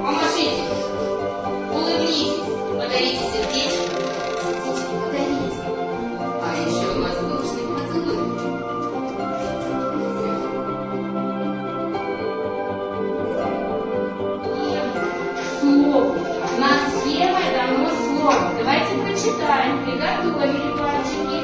Помашите, улыбнитесь, подарите сердечко. Сердечко подарите. А еще воздушный поцелуй. Слово. У нас схема дано слово. Давайте прочитаем. Приготовили пальчики.